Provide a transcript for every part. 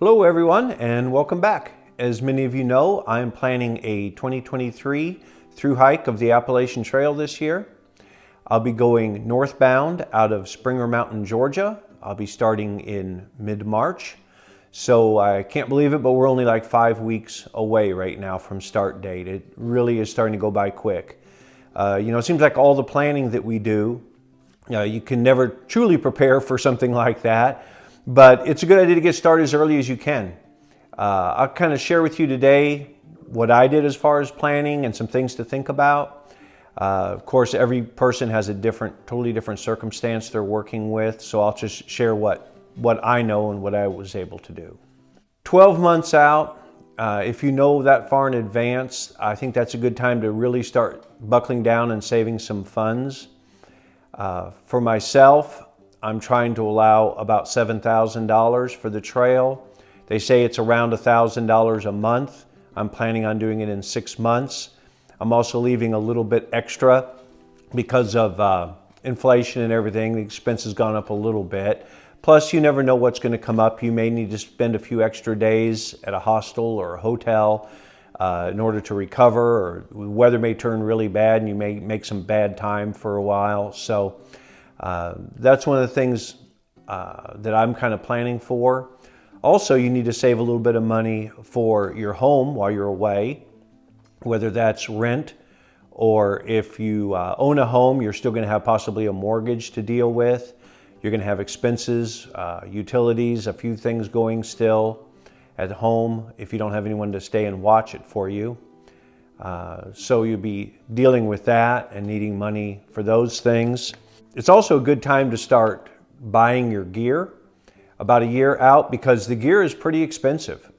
Hello everyone and welcome back. As many of you know, I am planning a 2023 through hike of the Appalachian Trail this year. I'll be going northbound out of Springer Mountain, Georgia. I'll be starting in mid-March. So I can't believe it, but we're only like 5 weeks away right now from start date. It really is starting to go by quick. It seems like all the planning that we do, you can never truly prepare for something like that. But it's a good idea to get started as early as you can. I'll kind of share with you today what I did as far as planning and some things to think about. Of course, every person has a totally different circumstance they're working with, so I'll just share what I know and what I was able to do. 12 months out, if you know that far in advance, I think that's a good time to really start buckling down and saving some funds. For myself, I'm trying to allow about $7,000 for the trail. They say it's around $1,000 a month. I'm planning on doing it in 6 months. I'm also leaving a little bit extra because of inflation and everything. The expense has gone up a little bit. Plus, you never know what's going to come up. You may need to spend a few extra days at a hostel or a hotel in order to recover, or the weather may turn really bad and you may make some bad time for a while. So that's one of the things that I'm kind of planning for. Also, you need to save a little bit of money for your home while you're away, whether that's rent or if you own a home, you're still going to have possibly a mortgage to deal with. You're going to have expenses, utilities, a few things going still at home if you don't have anyone to stay and watch it for you. So you'll be dealing with that and needing money for those things. It's also a good time to start buying your gear about a year out, because the gear is pretty expensive.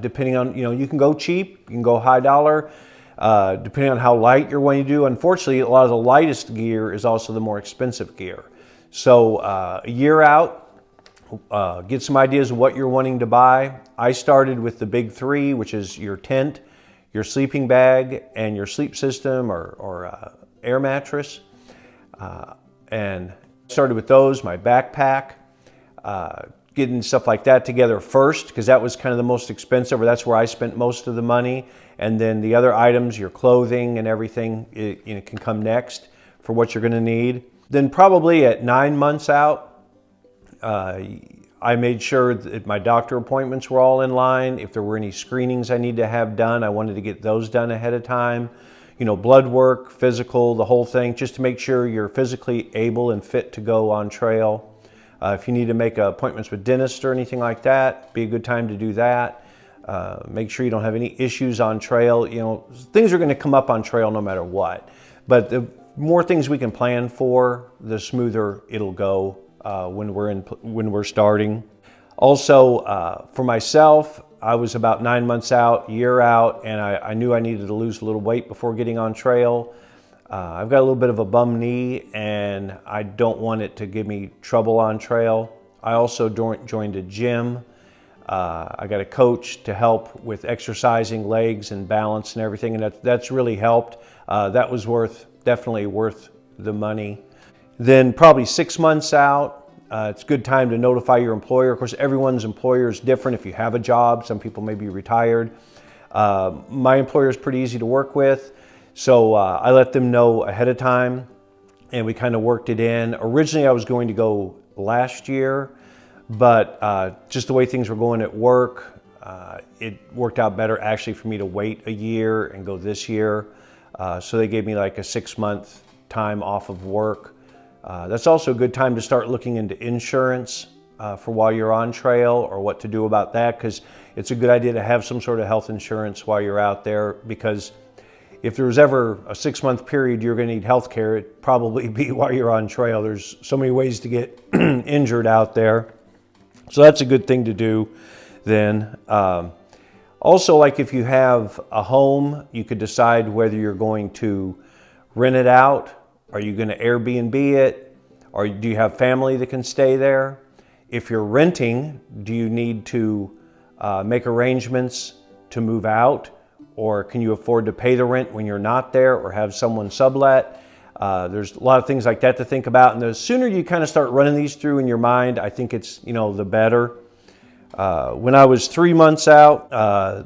Depending on, you can go cheap, you can go high dollar, depending on how light you're wanting to do. Unfortunately, a lot of the lightest gear is also the more expensive gear. So a year out, get some ideas of what you're wanting to buy. I started with the big three, which is your tent, your sleeping bag, and your sleep system or air mattress. And started with those, my backpack, getting stuff like that together first, because that was kind of the most expensive, or that's where I spent most of the money. And then the other items, your clothing and everything, it can come next for what you're going to need. Then probably at 9 months out, I made sure that my doctor appointments were all in line. If there were any screenings I need to have done, I wanted to get those done ahead of time. Blood work, physical, the whole thing, just to make sure you're physically able and fit to go on trail. If you need to make appointments with dentists or anything like that, be a good time to do that. Make sure you don't have any issues on trail. Things are going to come up on trail no matter what. But the more things we can plan for, the smoother it'll go when we're starting. Also, for myself, I was about 9 months out, year out, and I knew I needed to lose a little weight before getting on trail. I've got a little bit of a bum knee, and I don't want it to give me trouble on trail. I also joined a gym. I got a coach to help with exercising legs and balance and everything, and that's really helped. That was definitely worth the money. Then probably 6 months out, it's a good time to notify your employer. Of course, everyone's employer is different. If you have a job, some people may be retired. My employer is pretty easy to work with, so I let them know ahead of time, and we kind of worked it in. Originally, I was going to go last year, but just the way things were going at work, it worked out better actually for me to wait a year and go this year. So they gave me like a 6-month time off of work. That's also a good time to start looking into insurance for while you're on trail, or what to do about that, because it's a good idea to have some sort of health insurance while you're out there, because if there was ever a 6-month period you're going to need health care, it'd probably be while you're on trail. There's so many ways to get injured out there. So that's a good thing to do then. Also, like if you have a home, you could decide whether you're going to rent it out. Are you going to Airbnb it? Or do you have family that can stay there? If you're renting, do you need to make arrangements to move out? Or can you afford to pay the rent when you're not there, or have someone sublet? There's a lot of things like that to think about. And the sooner you kind of start running these through in your mind, I think it's, the better. When I was 3 months out,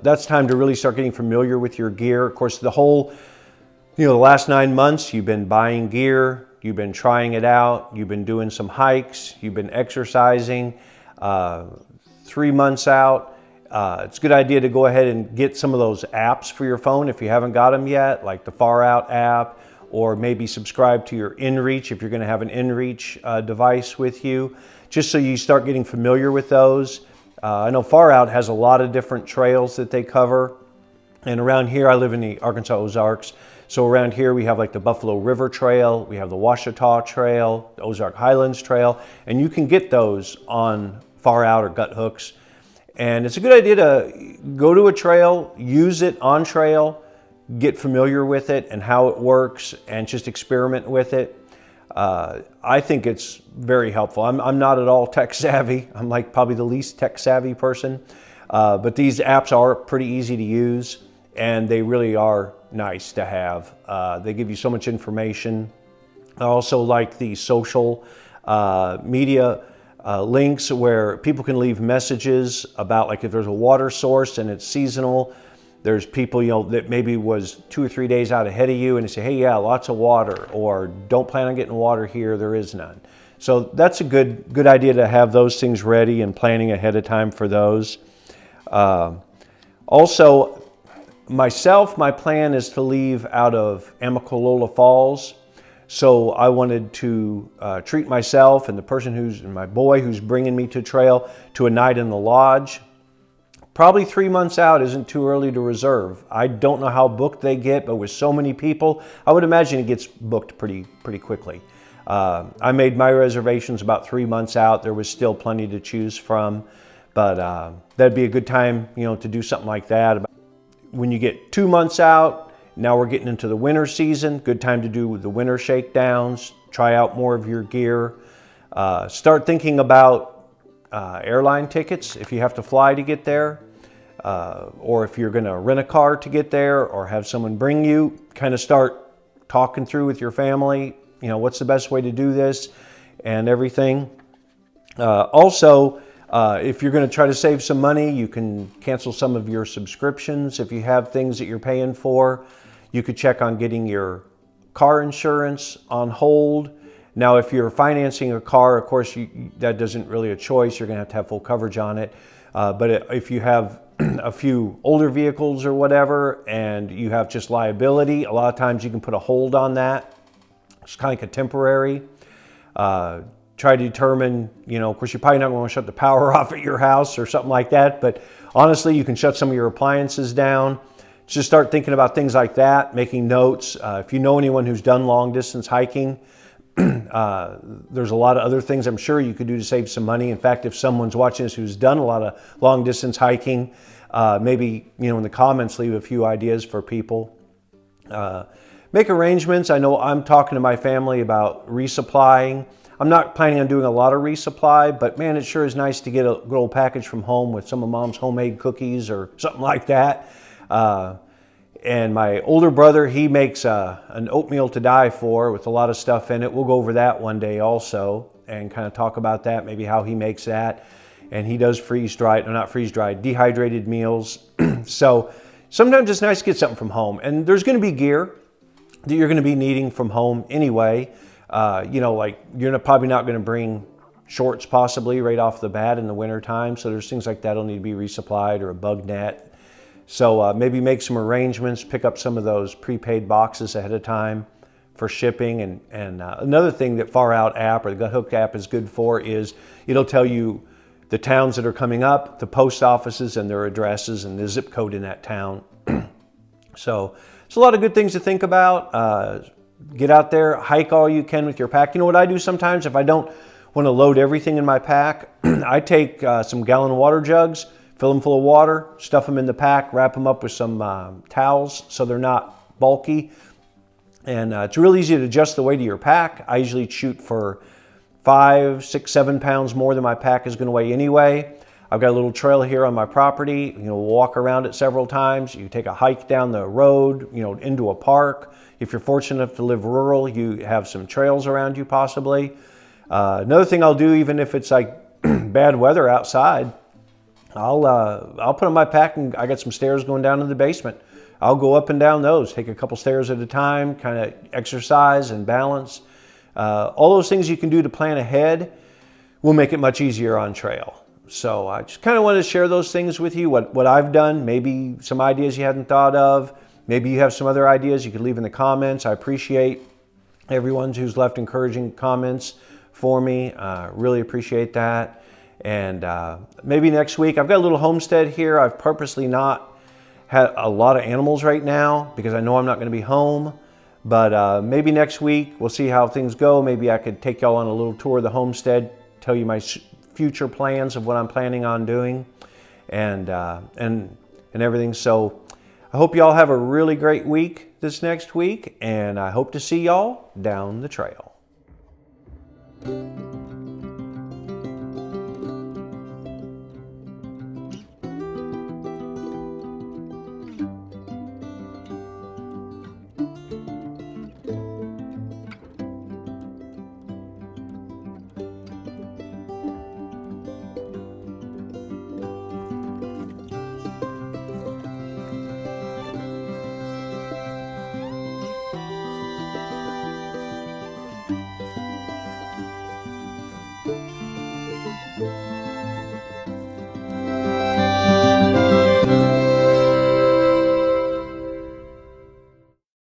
that's time to really start getting familiar with your gear. Of course, the last 9 months, you've been buying gear, you've been trying it out, you've been doing some hikes, you've been exercising. 3 months out, it's a good idea to go ahead and get some of those apps for your phone if you haven't got them yet, like the Far Out app, or maybe subscribe to your inReach if you're going to have an inReach device with you, just so you start getting familiar with those. I know Far Out has a lot of different trails that they cover. And around here, I live in the Arkansas Ozarks. So around here, we have like the Buffalo River Trail, we have the Washita Trail, the Ozark Highlands Trail, and you can get those on Far Out or Gut Hooks. And it's a good idea to go to a trail, use it on trail, get familiar with it and how it works, and just experiment with it. I think it's very helpful. I'm not at all tech savvy. I'm like probably the least tech savvy person. But these apps are pretty easy to use, and they really are nice to have. They give you so much information. I also like the social media links where people can leave messages about, like, if there's a water source and it's seasonal. There's people, that maybe was 2 or 3 days out ahead of you, and they say, hey, yeah, lots of water, or don't plan on getting water here, there is none. So that's a good idea to have those things ready and planning ahead of time for those. Also, my plan is to leave out of Amicalola Falls. So I wanted to treat myself and the person and my boy who's bringing me to trail to a night in the lodge. Probably 3 months out isn't too early to reserve. I don't know how booked they get, but with so many people, I would imagine it gets booked pretty quickly. I made my reservations about 3 months out. There was still plenty to choose from, but that'd be a good time, to do something like that. When you get 2 months out, now we're getting into the winter season. Good time to do the winter shakedowns. Try out more of your gear. Start thinking about airline tickets if you have to fly to get there, or if you're going to rent a car to get there or have someone bring you. Kind of start talking through with your family, what's the best way to do this and everything. Also, if you're going to try to save some money, you can cancel some of your subscriptions. If you have things that you're paying for, you could check on getting your car insurance on hold. Now, if you're financing a car, of course, that isn't really a choice. You're going to have full coverage on it. But if you have a few older vehicles or whatever, and you have just liability, a lot of times you can put a hold on that. It's kind of like a temporary. Try to determine, of course, you're probably not going to shut the power off at your house or something like that. But honestly, you can shut some of your appliances down. Just start thinking about things like that, making notes. If you know anyone who's done long distance hiking, there's a lot of other things I'm sure you could do to save some money. In fact, if someone's watching this who's done a lot of long distance hiking, maybe, in the comments, leave a few ideas for people. Make arrangements. I know I'm talking to my family about resupplying. I'm not planning on doing a lot of resupply, but man, it sure is nice to get a good old package from home with some of Mom's homemade cookies or something like that. And my older brother, he makes an oatmeal to die for with a lot of stuff in it. We'll go over that one day also and kind of talk about that, maybe how he makes that. And he does dehydrated meals. So sometimes it's nice to get something from home. And there's going to be gear that you're going to be needing from home anyway. Like you're probably not going to bring shorts possibly right off the bat in the winter time. So there's things like that will need to be resupplied, or a bug net. So maybe make some arrangements, pick up some of those prepaid boxes ahead of time for shipping. And another thing that Far Out app or the Gut Hook app is good for is it'll tell you the towns that are coming up, the post offices and their addresses and the zip code in that town. So it's a lot of good things to think about. Get out there, hike all you can with your pack. You know what I do sometimes if I don't want to load everything in my pack? I take some gallon water jugs, fill them full of water, stuff them in the pack, wrap them up with some towels so they're not bulky. And it's real easy to adjust the weight of your pack. I usually shoot for 5, 6, 7 pounds more than my pack is going to weigh anyway. I've got a little trail here on my property. Walk around it several times. You take a hike down the road, into a park. If you're fortunate enough to live rural, you have some trails around you possibly. Another thing I'll do, even if it's like bad weather outside, I'll put on my pack, and I got some stairs going down to the basement. I'll go up and down those, take a couple stairs at a time, kind of exercise and balance. All those things you can do to plan ahead will make it much easier on trail. So I just kind of wanted to share those things with you, what I've done, maybe some ideas you hadn't thought of. Maybe you have some other ideas you could leave in the comments. I appreciate everyone who's left encouraging comments for me. Really appreciate that. And maybe next week, I've got a little homestead here. I've purposely not had a lot of animals right now because I know I'm not going to be home. But maybe next week, we'll see how things go. Maybe I could take y'all on a little tour of the homestead, tell you my future plans of what I'm planning on doing and everything. So I hope y'all have a really great week this next week, and I hope to see y'all down the trail.